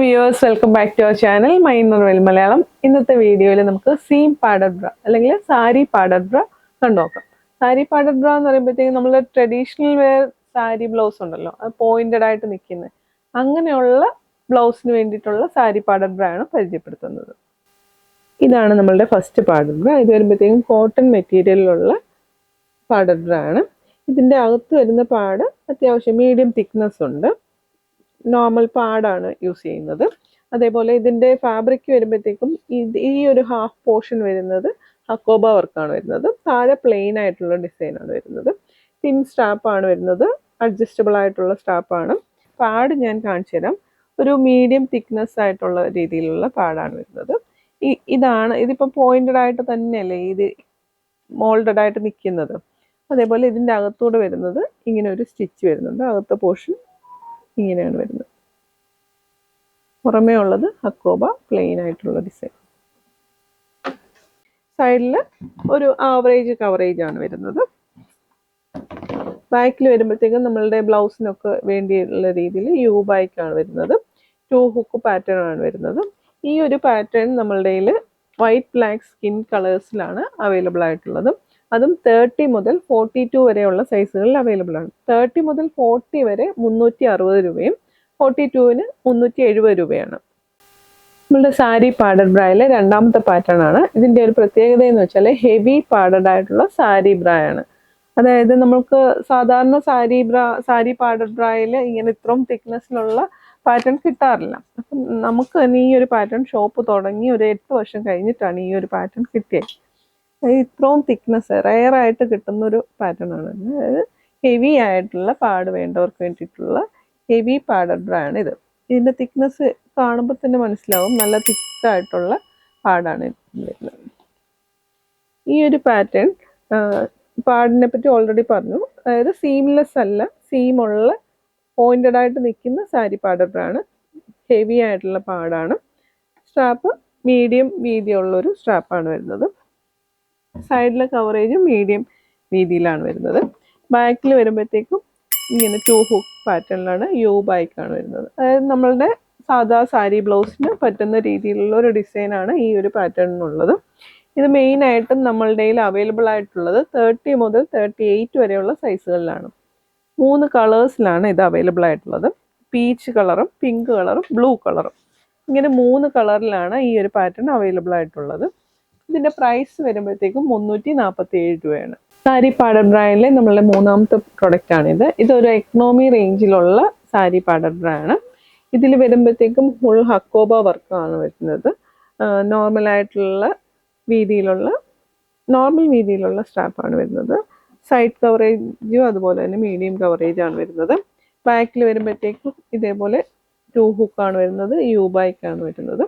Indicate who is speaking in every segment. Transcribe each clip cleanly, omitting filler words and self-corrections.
Speaker 1: viewers, welcome back to our channel. My name is Malayalam. In this video, we will seam padded bra, or sari padded bra. Sari padded bra is traditional wear sari blouse. Pointed out in the blouse sari padded bra. This is the first padded bra. This is cotton material padded bra. This is medium thickness. Normal pad use ചെയ്യുന്നത് അതേപോലെ ഇതിന്റെ fabric വരുമ്പോഴേക്കും ഈ ഒരു half portion വരുന്നത് hakoba work ആണ് വരുന്നത് താഴെ പ്ലെയിൻ ആയിട്ടുള്ള ഡിസൈൻ ആണ് വരുന്നത് തിൻ സ്ട്രാപ്പ് ആണ് വരുന്നത് അഡ്ജസ്റ്റബിൾ ആയിട്ടുള്ള സ്ട്രാപ്പ് ആണ് പാഡ് ഞാൻ കാണിച്ചു തരാം ഒരു മീഡിയം തിക്നെസ് ആയിട്ടുള്ള രീതിയിലുള്ള പാഡാണ് വരുന്നത് ഇതിപ്പോ പോയിന്റഡ് ആയിട്ട് തന്നെയല്ലേ ഇത് മോൾഡഡ് ആയിട്ട് നിൽക്കുന്നത് അതേപോലെ ഇതിന്റെ അകത്തോട് വരുന്നത് ഇങ്ങനെ ഒരു സ്റ്റിച്ച് വരുന്നുണ്ട് അകത്തെ പോർഷൻ ഇങ്ങനെയാണ് വരുന്നത് പുറമേ ഉള്ളത് ഹക്കോബ പ്ലെയിൻ ആയിട്ടുള്ള ഡിസൈൻ സൈഡിൽ ഒരു ആവറേജ് കവറേജ് ആണ് വരുന്നത് ബാക്കിൽ വരുമ്പോഴത്തേക്കും നമ്മളുടെ ബ്ലൗസിനൊക്കെ വേണ്ടിയുള്ള രീതിയിൽ യു ബാക്ക് ആണ് വരുന്നത് 2 ഹുക്ക് പാറ്റേൺ ആണ് വരുന്നത് ഈ ഒരു പാറ്റേൺ നമ്മളുടെ വൈറ്റ് ബ്ലാക്ക് സ്കിൻ കളേഴ്സിലാണ് അവൈലബിൾ ആയിട്ടുള്ളത് അതും 30 മുതൽ 42 വരെയുള്ള സൈസുകളിൽ അവൈലബിൾ ആണ് 30 മുതൽ 40 വരെ 360 രൂപയും 42ന് 370 രൂപയാണ് നമ്മളുടെ സാരി പാഡഡ് ബ്രയിലെ രണ്ടാമത്തെ പാറ്റേൺ ആണ് ഇതിന്റെ ഒരു പ്രത്യേകത എന്ന് വെച്ചാൽ ഹെവി പാഡഡ് ആയിട്ടുള്ള സാരി ബ്ര ആണ് അതായത് നമുക്ക് സാധാരണ സാരി പാഡഡ് ബ്രയിൽ ഇങ്ങനെ ഇത്രയും തിക്നെസ്സിലുള്ള പാറ്റേൺ കിട്ടാറില്ല അപ്പം നമുക്ക് തന്നെ ഈ ഒരു പാറ്റേൺ ഷോപ്പ് തുടങ്ങി ഒരു 8 വർഷം കഴിഞ്ഞിട്ടാണ് ഈ ഒരു പാറ്റേൺ കിട്ടിയത് ഇത്രയും തിക്നെസ് റയർ ആയിട്ട് കിട്ടുന്ന ഒരു പാറ്റേൺ ആണ് അതായത് ഹെവി ആയിട്ടുള്ള പാഡ് വേണ്ടവർക്ക് വേണ്ടിയിട്ടുള്ള ഹെവി പാഡഡ് ബ്ര ആണ് ഇത് ഇതിന്റെ തിക്നെസ് കാണുമ്പോൾ തന്നെ മനസ്സിലാവും നല്ല തിക്കായിട്ടുള്ള പാഡാണ് വരുന്നത് ഈ ഒരു പാറ്റേൺ പാഡിനെ പറ്റി ഓൾറെഡി പറഞ്ഞു അതായത് സീംലെസ് അല്ല സീമുള്ള പോയിന്റഡ് ആയിട്ട് നിൽക്കുന്ന സാരി പാഡഡ് ബ്ര ആണ് ഹെവി ആയിട്ടുള്ള പാഡാണ് സ്ട്രാപ്പ് മീഡിയം വീതിയുള്ളൊരു സ്ട്രാപ്പാണ് വരുന്നത് സൈഡിലെ കവറേജ് മീഡിയം വീതിയിലാണ് വരുന്നത് ബാക്കിൽ വരുമ്പോഴത്തേക്കും ഇങ്ങനെ 2 ഹുക്ക് പാറ്റേണിലാണ് യു ബാക്കാണ് വരുന്നത് അതായത് നമ്മളുടെ സാധാ സാരി ബ്ലൗസിന് പറ്റുന്ന രീതിയിലുള്ള ഒരു ഡിസൈനാണ് ഈ ഒരു പാറ്റേണിനുള്ളത് ഇത് മെയിനായിട്ടും നമ്മളുടെ അവൈലബിൾ ആയിട്ടുള്ളത് 30 മുതൽ 38 വരെയുള്ള സൈസുകളിലാണ് 3 കളേഴ്സിലാണ് ഇത് അവൈലബിൾ ആയിട്ടുള്ളത് പീച്ച് കളറും പിങ്ക് കളറും ബ്ലൂ കളറും ഇങ്ങനെ 3 കളറിലാണ് ഈ ഒരു പാറ്റേൺ അവൈലബിൾ ആയിട്ടുള്ളത് ഇതിന്റെ പ്രൈസ് വരുമ്പോഴത്തേക്കും 347 രൂപയാണ് സാരി പാഡഡ് ബ്രയിലെ നമ്മളുടെ മൂന്നാമത്തെ പ്രൊഡക്റ്റ് ആണിത് ഇതൊരു എക്കണോമി റേഞ്ചിലുള്ള സാരി പാഡഡ് ബ്ര ആണ് ഇതിൽ വരുമ്പോഴത്തേക്കും ഫുൾ ഹക്കോബ വർക്കാണ് വരുന്നത് നോർമൽ വീതിയിലുള്ള സ്ട്രാപ്പാണ് വരുന്നത് സൈഡ് കവറേജും അതുപോലെ തന്നെ മീഡിയം കവറേജ് ആണ് വരുന്നത് ബാക്കിൽ വരുമ്പോഴത്തേക്കും ഇതേപോലെ 2 ഹുക്കാണ് വരുന്നത് യു ബാക്കാണ് വരുന്നത്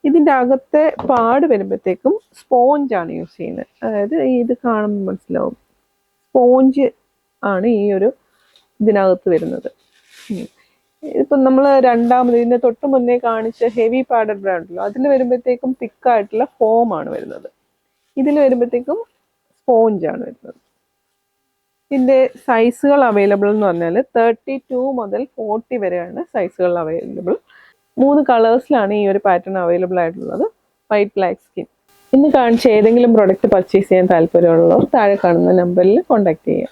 Speaker 1: ഇതിൻ്റെ അകത്തെ പാഡ് വരുമ്പോഴത്തേക്കും സ്പോഞ്ച് ആണ് യൂസ് ചെയ്യുന്നത് അതായത് ഇത് കാണുമ്പോൾ മനസ്സിലാവും സ്പോഞ്ച് ആണ് ഈ ഒരു ഇതിനകത്ത് വരുന്നത് ഇപ്പം നമ്മൾ രണ്ടാമത് ഇതിൻ്റെ തൊട്ട് മുന്നേ കാണിച്ച ഹെവി പാഡഡ് ബ്ര ഉണ്ടല്ലോ അതിൽ വരുമ്പോഴത്തേക്കും തിക്കായിട്ടുള്ള ഫോം ആണ് വരുന്നത് ഇതിൽ വരുമ്പോഴത്തേക്കും സ്പോഞ്ച് ആണ് വരുന്നത് ഇതിൻ്റെ സൈസുകൾ അവൈലബിൾ എന്ന് പറഞ്ഞാൽ 32 മുതൽ 40 വരെയാണ് സൈസുകൾ അവൈലബിൾ 3 കളേഴ്സിലാണ് ഈ ഒരു പാറ്റേൺ അവൈലബിൾ ആയിട്ടുള്ളത് വൈറ്റ് ബ്ലാക്ക് സ്കിൻ ഇന്ന് കാണിച്ച ഏതെങ്കിലും പ്രൊഡക്റ്റ് പർച്ചേസ് ചെയ്യാൻ താല്പര്യമുള്ളവർ താഴെ കാണുന്ന നമ്പറിൽ കോൺടാക്ട് ചെയ്യാം